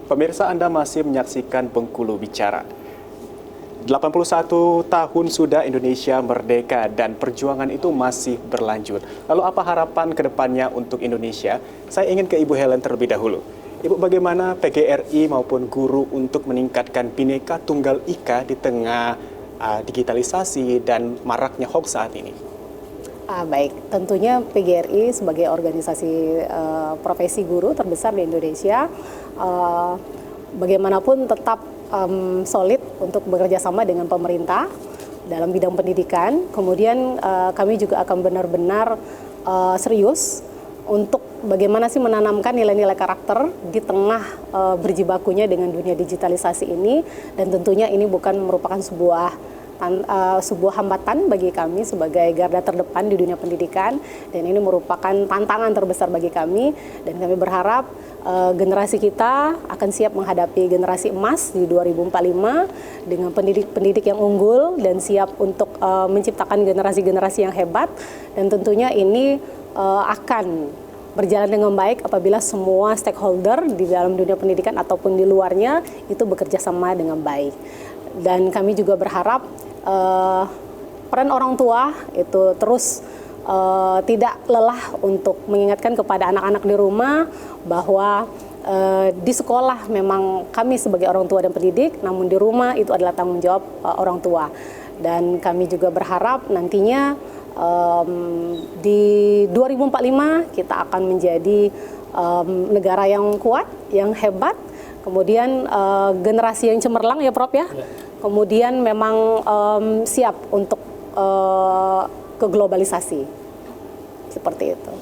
Pemirsa, Anda masih menyaksikan Bengkulu Bicara. 81 tahun sudah Indonesia merdeka dan perjuangan itu masih berlanjut. Lalu apa harapan ke depannya untuk Indonesia? Saya ingin ke Ibu Helen terlebih dahulu. Ibu, bagaimana PGRI maupun guru untuk meningkatkan Bhinneka Tunggal Ika di tengah digitalisasi dan maraknya hoax saat ini? Baik, tentunya PGRI sebagai organisasi profesi guru terbesar di Indonesia, bagaimanapun tetap solid untuk bekerja sama dengan pemerintah dalam bidang pendidikan. Kemudian kami juga akan benar-benar serius untuk bagaimana sih menanamkan nilai-nilai karakter di tengah berjibakunya dengan dunia digitalisasi ini, dan tentunya ini bukan merupakan sebuah hambatan bagi kami sebagai garda terdepan di dunia pendidikan, dan ini merupakan tantangan terbesar bagi kami, dan kami berharap generasi kita akan siap menghadapi generasi emas di 2045 dengan pendidik yang unggul dan siap untuk menciptakan generasi-generasi yang hebat, dan tentunya ini akan berjalan dengan baik apabila semua stakeholder di dalam dunia pendidikan ataupun di luarnya itu bekerja sama dengan baik. Dan kami juga berharap peran orang tua itu terus tidak lelah untuk mengingatkan kepada anak-anak di rumah bahwa di sekolah memang kami sebagai orang tua dan pendidik, namun di rumah itu adalah tanggung jawab orang tua. Dan kami juga berharap nantinya di 2045 kita akan menjadi negara yang kuat, yang hebat, kemudian generasi yang cemerlang ya Prof ya. Kemudian memang siap untuk ke globalisasi, seperti itu.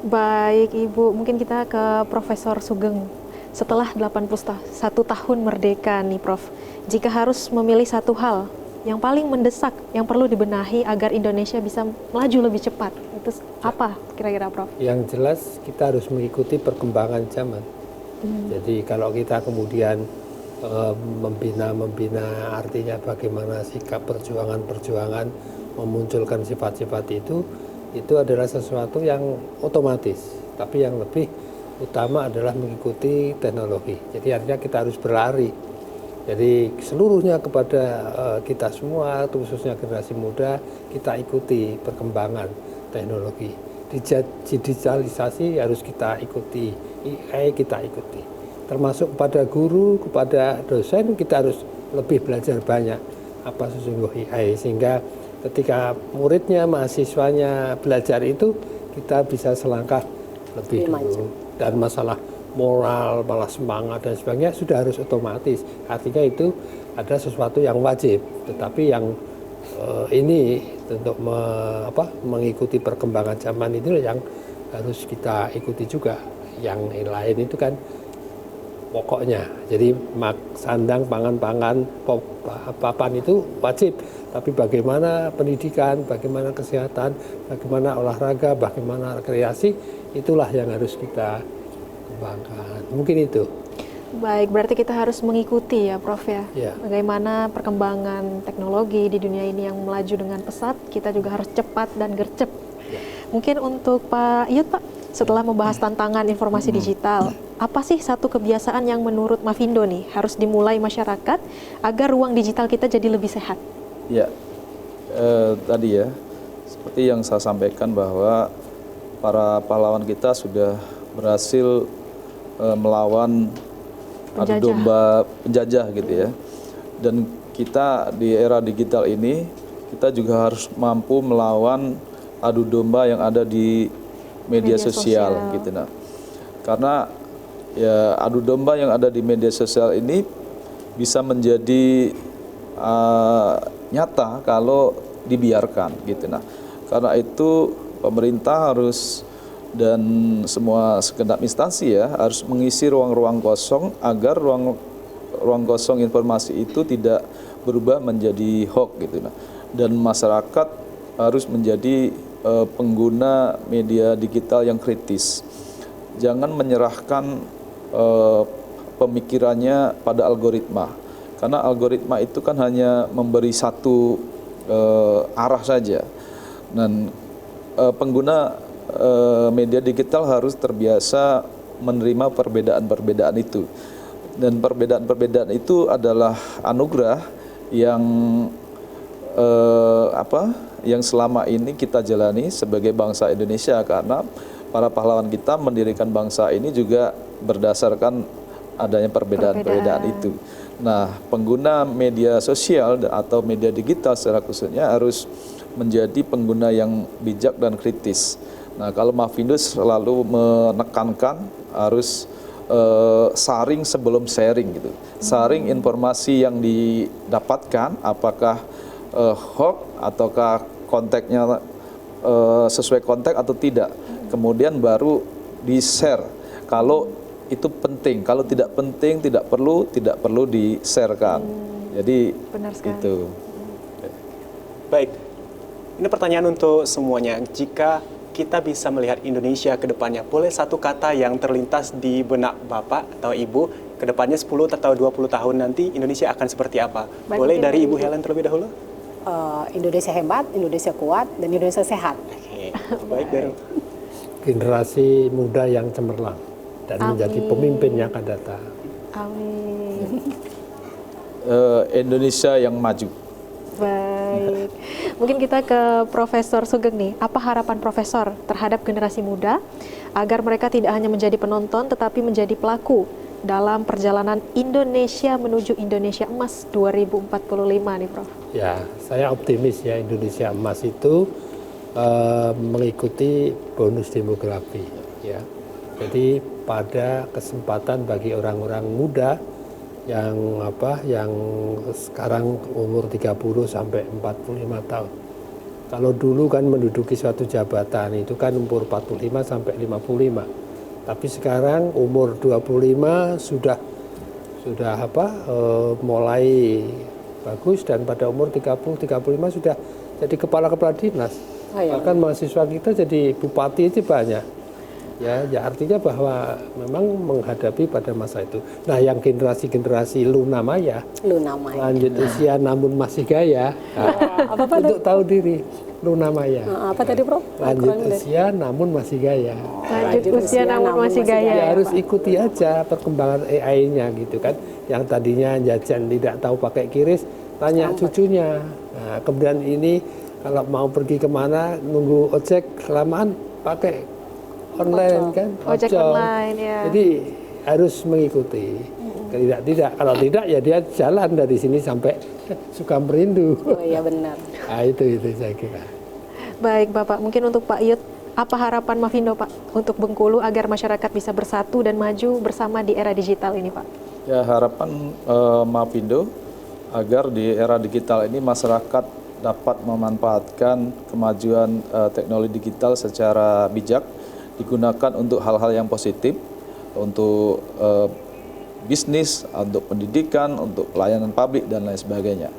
Baik Ibu, mungkin kita ke Profesor Sugeng. Setelah 81 tahun merdeka nih Prof, jika harus memilih satu hal yang paling mendesak, yang perlu dibenahi agar Indonesia bisa melaju lebih cepat, itu apa kira-kira Prof? Yang jelas kita harus mengikuti perkembangan zaman. Jadi kalau kita kemudian membina artinya bagaimana sikap perjuangan memunculkan sifat-sifat itu adalah sesuatu yang otomatis, tapi yang lebih utama adalah mengikuti teknologi. Jadi artinya kita harus berlari, jadi seluruhnya kepada kita semua, khususnya generasi muda, kita ikuti perkembangan teknologi. Digitalisasi harus kita ikuti, AI kita ikuti, termasuk kepada guru, kepada dosen, kita harus lebih belajar banyak apa sesungguhnya AI, sehingga ketika muridnya, mahasiswanya belajar itu, kita bisa selangkah lebih dulu. Dan masalah moral, malah semangat dan sebagainya sudah harus otomatis. Artinya itu ada sesuatu yang wajib, tetapi yang ini untuk mengikuti perkembangan zaman itu yang harus kita ikuti juga. Yang lain itu kan pokoknya. Jadi sandang, pangan, papan itu wajib. Tapi bagaimana pendidikan, bagaimana kesehatan, bagaimana olahraga, bagaimana rekreasi, itulah yang harus kita kembangkan. Mungkin itu. Baik, berarti kita harus mengikuti ya Prof ya. Bagaimana perkembangan teknologi di dunia ini yang melaju dengan pesat, kita juga harus cepat dan gercep. Mungkin untuk Pak Iyut Pak, setelah membahas tantangan informasi digital, apa sih satu kebiasaan yang menurut Mavindo nih harus dimulai masyarakat agar ruang digital kita jadi lebih sehat? Ya, tadi ya, seperti yang saya sampaikan bahwa para pahlawan kita sudah berhasil melawan adu domba penjajah gitu ya. Dan kita di era digital ini, kita juga harus mampu melawan adu domba yang ada di media sosial gitu. Nah, karena ya adu domba yang ada di media sosial ini bisa menjadi nyata kalau dibiarkan gitu. Nah, karena itu pemerintah harus dan semua segenap instansi ya harus mengisi ruang-ruang kosong agar ruang kosong informasi itu tidak berubah menjadi hoax gitu. Nah, dan masyarakat harus menjadi pengguna media digital yang kritis. Jangan menyerahkan pemikirannya pada algoritma, karena algoritma itu kan hanya memberi satu arah saja. Dan pengguna media digital harus terbiasa menerima perbedaan-perbedaan itu. Dan perbedaan-perbedaan itu adalah anugerah yang yang selama ini kita jalani sebagai bangsa Indonesia, karena para pahlawan kita mendirikan bangsa ini juga berdasarkan adanya perbedaan-perbedaan itu. Nah, pengguna media sosial atau media digital secara khususnya harus menjadi pengguna yang bijak dan kritis. Nah, kalau Mavindo selalu menekankan harus saring sebelum sharing gitu. Saring informasi yang didapatkan, apakah hoax ataukah konteksnya sesuai konteks atau tidak. Kemudian baru di-share kalau itu penting. Kalau tidak penting, tidak perlu di-sharekan. Jadi Benar sekali. itu. Baik, ini pertanyaan untuk semuanya. Jika kita bisa melihat Indonesia ke depannya, boleh satu kata yang terlintas di benak Bapak atau Ibu, ke depannya 10 atau 20 tahun nanti Indonesia akan seperti apa? Baik, Boleh mungkin dari dari Ibu Ibu. Helen terlebih dahulu? Indonesia hebat, Indonesia kuat, dan Indonesia sehat. Oke, baik dari Generasi muda yang cemerlang dan menjadi pemimpin yang akan datang. Amin. Indonesia yang maju. Baik. Mungkin kita ke Profesor Sugeng nih. Apa harapan Profesor terhadap generasi muda agar mereka tidak hanya menjadi penonton tetapi menjadi pelaku dalam perjalanan Indonesia menuju Indonesia Emas 2045 nih, Prof? Ya, saya optimis ya, Indonesia Emas itu mengikuti bonus demografi ya. Jadi pada kesempatan bagi orang-orang muda yang sekarang umur 30 sampai 45 tahun. Kalau dulu kan menduduki suatu jabatan itu kan umur 45 sampai 55. Tapi sekarang umur 25 sudah mulai bagus, dan pada umur 30-35 sudah jadi kepala-kepala dinas. Oh, iya. Bahkan mahasiswa kita jadi bupati aja banyak. Ya artinya bahwa memang menghadapi pada masa itu. Nah, yang generasi Luna Maya, lanjut usia namun masih gaya, untuk tahu diri, Luna Maya. Apa tadi, Prof? Lanjut usia namun masih gaya. Lanjut usia namun masih gaya. Ya harus ikuti aja perkembangan AI-nya gitu kan. Yang tadinya jajan tidak tahu pakai QRIS, tanya cucunya. Nah, kemudian ini kalau mau pergi kemana nunggu ojek kelamaan pakai online kan, Ojek online ya. Jadi harus mengikuti. Tidak, kalau tidak ya dia jalan dari sini sampai Sukamerindu. Oh iya benar. Nah, itu saya kira. Baik Bapak, mungkin untuk Pak Iyut, apa harapan Mavindo Pak untuk Bengkulu agar masyarakat bisa bersatu dan maju bersama di era digital ini Pak? Ya, harapan Mavindo agar di era digital ini masyarakat dapat memanfaatkan kemajuan teknologi digital secara bijak, digunakan untuk hal-hal yang positif, untuk bisnis, untuk pendidikan, untuk pelayanan publik dan lain sebagainya.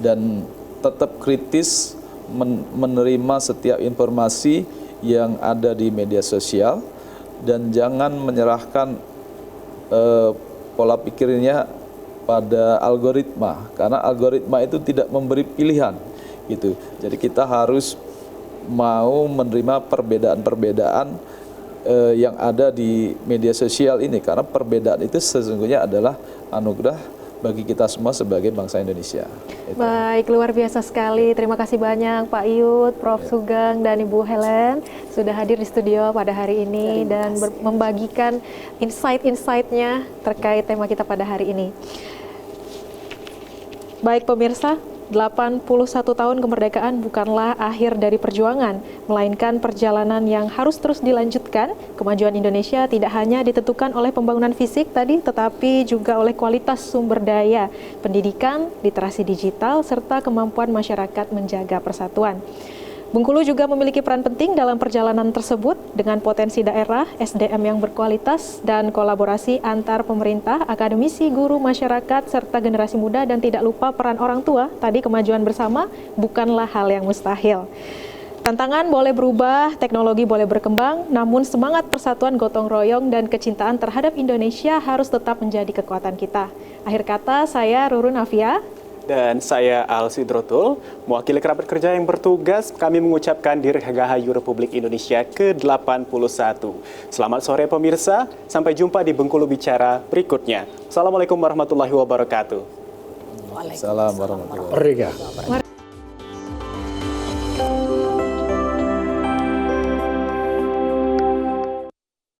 Dan tetap kritis menerima setiap informasi yang ada di media sosial, dan jangan menyerahkan pola pikirnya pada algoritma, karena algoritma itu tidak memberi pilihan gitu. Jadi kita harus mau menerima perbedaan-perbedaan yang ada di media sosial ini, karena perbedaan itu sesungguhnya adalah anugerah bagi kita semua sebagai bangsa Indonesia. Itu. Baik, luar biasa sekali. Terima kasih banyak Pak Iyut, Prof. Sugeng, dan Ibu Helen sudah hadir di studio pada hari ini dan membagikan insight-insight-nya terkait tema kita pada hari ini. Baik pemirsa, 81 tahun kemerdekaan bukanlah akhir dari perjuangan, melainkan perjalanan yang harus terus dilanjutkan. Kemajuan Indonesia tidak hanya ditentukan oleh pembangunan fisik tadi, tetapi juga oleh kualitas sumber daya, pendidikan, literasi digital, serta kemampuan masyarakat menjaga persatuan. Bengkulu juga memiliki peran penting dalam perjalanan tersebut dengan potensi daerah, SDM yang berkualitas, dan kolaborasi antar pemerintah, akademisi, guru, masyarakat, serta generasi muda, dan tidak lupa peran orang tua. Tadi kemajuan bersama bukanlah hal yang mustahil. Tantangan boleh berubah, teknologi boleh berkembang, namun semangat persatuan gotong royong dan kecintaan terhadap Indonesia harus tetap menjadi kekuatan kita. Akhir kata, saya Rurun Afia. Dan saya Al Sidrotul, mewakili kerabat kerja yang bertugas, kami mengucapkan Dirgahayu Republik Indonesia ke-81. Selamat sore pemirsa, sampai jumpa di Bengkulu Bicara berikutnya. Assalamualaikum warahmatullahi wabarakatuh. Waalaikumsalam warahmatullahi wabarakatuh. Merdeka.